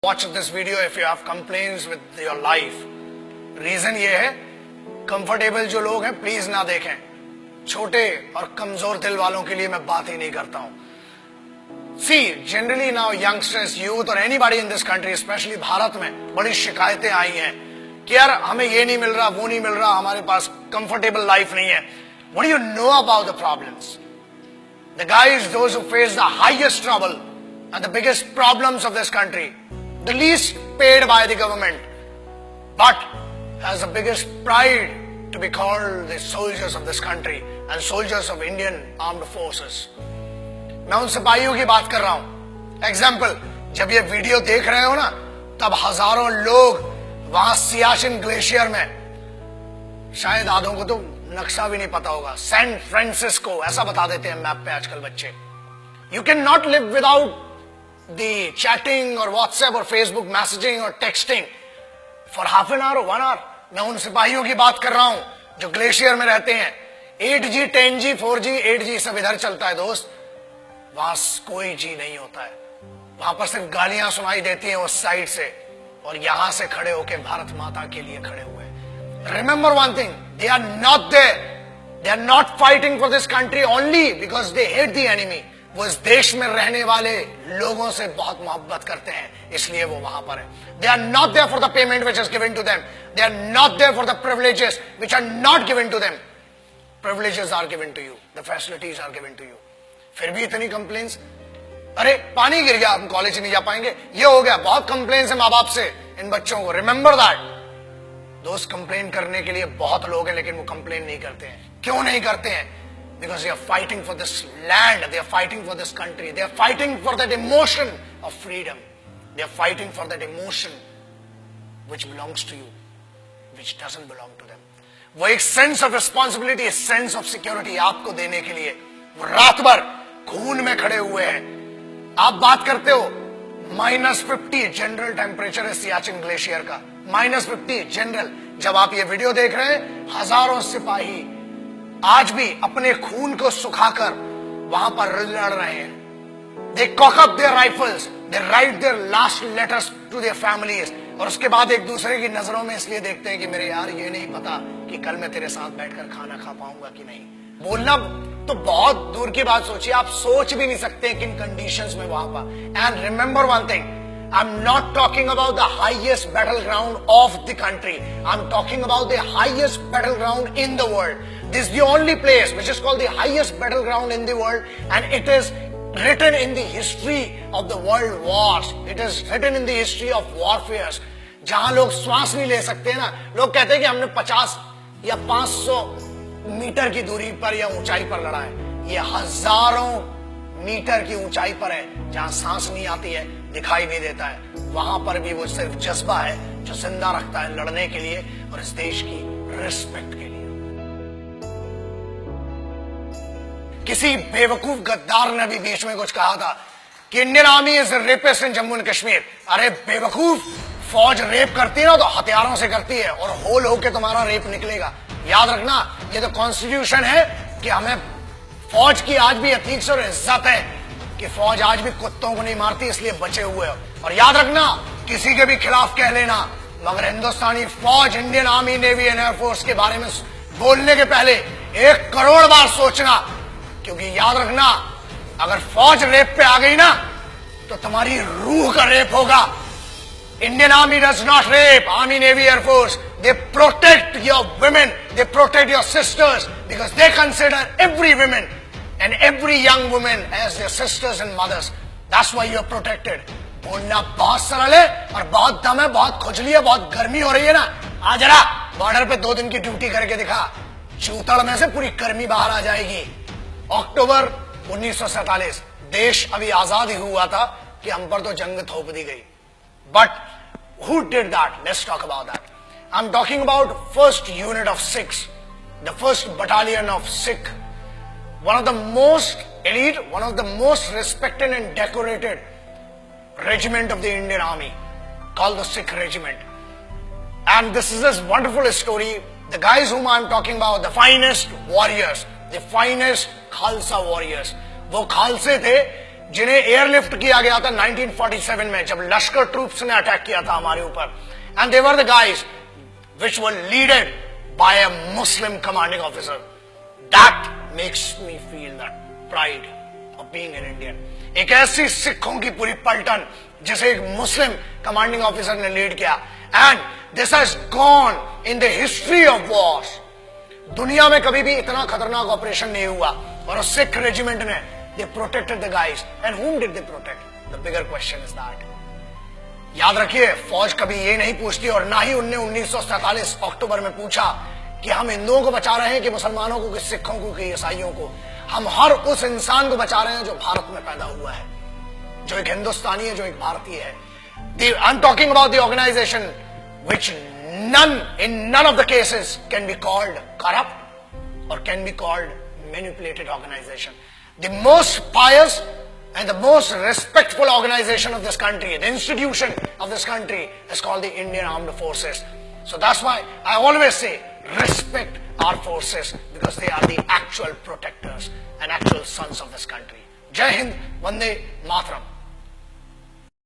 Watch this video if you have complaints with your life. Reason ये है, comfortable जो लोग हैं प्लीज ना देखें. छोटे और कमजोर दिल वालों के लिए मैं बात ही नहीं करता हूं. See, generally now youngsters, youth or anybody in this country, especially Bharat में बड़ी शिकायतें आई हैं कि यार हमें ये नहीं मिल रहा, वो नहीं मिल रहा, हमारे पास कंफर्टेबल लाइफ नहीं है. What do you know about the problems? The guys, those who face the highest trouble and the biggest problems of this country, the least paid by the government, but has the biggest pride to be called the soldiers of this country and soldiers of Indian armed forces. मैं उन सिपाहियों की बात कर रहा हूं. Example, जब ये वीडियो देख रहे हो ना, तब हजारों लोग वहां सियाचिन ग्लेशियर में, शायद आधों को तो नक्शा भी नहीं पता होगा, सैन फ्रांसिस्को ऐसा बता देते हैं मैप पे आजकल बच्चे. You can not live without the chatting or WhatsApp or Facebook messaging or texting for half an hour or 1 hour. मैं उन सिपाहियों की बात कर रहा हूं जो ग्लेशियर में रहते हैं. 8G, 10G, 4G, 8G सब इधर चलता है दोस्त. वहां कोई जी नहीं होता है. वहां पर सिर्फ गालियां सुनाई देती हैं उस साइड से, और यहां से खड़े होकर भारत माता के लिए खड़े हुए. Remember one thing, they are not there. They are not fighting for this country only because they hate the enemy. वो इस देश में रहने वाले लोगों से बहुत मोहब्बत करते हैं, इसलिए वो वहां पर है. They are not there for the payment which is given to them. They are not there for the privileges which are not given to them. Privileges are given to you. The facilities are given to you. फिर भी इतनी complains. अरे पानी गिर गया, हम college नहीं जा पाएंगे, ये हो गया. बहुत कंप्लेन्स है माँ बाप से इन बच्चों को. Remember that. दोस्त कंप्लेन करने के लिए बहुत लोग हैं, लेकिन वो कंप्लेन नहीं करते हैं. क्यों नहीं करते हैं? Because they are fighting for this land, they are fighting for this country, they are fighting for that emotion of freedom. They are fighting for that emotion which belongs to you, which doesn't belong to them. वो एक sense of responsibility, sense of security आपको देने के लिए वो रात भर खून में खड़े हुए हैं. आप बात करते हो -50 जनरल टेम्परेचर है सियाचिन ग्लेशियर का. -50 जनरल. जब आप ये वीडियो देख रहे हैं, हजारों सिपाही आज भी अपने खून को सुखाकर वहां पर लड़ रहे हैं. They cock up their rifles, they write their last letters to their families, और उसके बाद एक दूसरे की नजरों में इसलिए देखते हैं कि मेरे यार ये नहीं पता कि कल मैं तेरे साथ बैठकर खाना खा पाऊंगा कि नहीं. बोलना तो बहुत दूर की बात सोचिए, आप सोच भी नहीं सकते किन कंडीशंस में वहां पर. And remember one thing, I'm not talking about the highest battleground of the country. I'm talking about the highest battleground in the world. This is the only place which is called the highest battleground in the world, and it is written in the history of the world wars. It is written in the history of warfares. जहां लोग श्वास नहीं ले सकते ना, लोग कहते हैं कि हमने 50 या 500 मीटर की दूरी पर या ऊंचाई पर लड़ा है. ये हजारों मीटर की ऊंचाई पर है, जहां सांस नहीं आती है, दिखाई नहीं देता है. वहां पर भी वो सिर्फ जज्बा है जो जिंदा रखता है लड़ने के लिए और इस देश की रिस्पेक्ट के लिए. किसी बेवकूफ गद्दार ने भी बीच में कुछ कहा था कि Indian army is rapist in Jammu and Kashmir. अरे बेवकूफ, फौज रेप करती है ना तो हथियारों से करती है, और होल होके तुम्हारा रेप निकलेगा. याद रखना, ये तो कॉन्स्टिट्यूशन है कि हमें फौज की आज भी एथिक्स और इज्जत है कि फौज आज भी कुत्तों को नहीं मारती, इसलिए बचे हुए हो. और याद रखना, किसी के भी खिलाफ कह लेना, मगर हिंदुस्तानी फौज, Indian army, navy and air force के बारे में बोलने के पहले 1 करोड़ बार सोचना. क्योंकि याद रखना, अगर फौज रेप पे आ गई ना तो तुम्हारी रूह का रेप होगा. Indian army does not rape. Army, navy, air force, they protect your women, they protect your sisters, because they consider every woman and every young woman as their sisters and mothers. That's why you are protected. बोलना बहुत सरल है और बहुत दम है, बहुत खुजली है, बहुत गर्मी हो रही है ना. आ जरा बॉर्डर पे 2 दिन की ड्यूटी करके दिखा, चूतड़ में से पूरी गर्मी बाहर आ जाएगी. अक्टूबर 1947 देश अभी आजाद ही हुआ था कि हम पर तो जंग थोप दी गई. But who did that? Let's talk about that. I'm talking about first unit of Sikhs, the first battalion of Sikh, one of the most elite, one of the most respected and decorated regiment of the Indian Army, called the Sikh regiment. And this is this wonderful story. The guys whom I'm talking about, the finest warriors, the finest Khalsa warriors, वो खालसे थे जिन्हें airlift किया गया था 1947 में, जब लश्कर troops ने attack किया था हमारे ऊपर, and they were the guys which were leaded by a Muslim commanding officer. That makes me feel that pride of being an Indian. एक ऐसी सिखों की पूरी पलटन जिसे एक मुस्लिम कमांडिंग ऑफिसर ने लीड किया, and this has gone in the history of wars. दुनिया में कभी भी इतना खतरनाक ऑपरेशन नहीं हुआ, और उस सिख रेजिमेंट ने they protected the guys. And whom did they protect? The bigger question is that. याद रखिए, फौज कभी ये नहीं पूछती, और ना ही उनने 1947 अक्टूबर में पूछा कि हम हिंदुओं को बचा रहे हैं कि मुसलमानों को, कि सिखों को, कि ईसाइयों को. हम हर उस इंसान को बचा रहे हैं जो भारत में पैदा हुआ है, जो एक हिंदुस्तानी है, जो एक भारतीय है. I am talking about the organisation which in none of the cases can be called corrupt or can be called manipulated organization. The most pious and the most respectful organization of this country, the institution of this country, is called the Indian Armed Forces. So that's why I always say respect our forces, because they are the actual protectors and actual sons of this country. Jai Hind, Vande Mataram.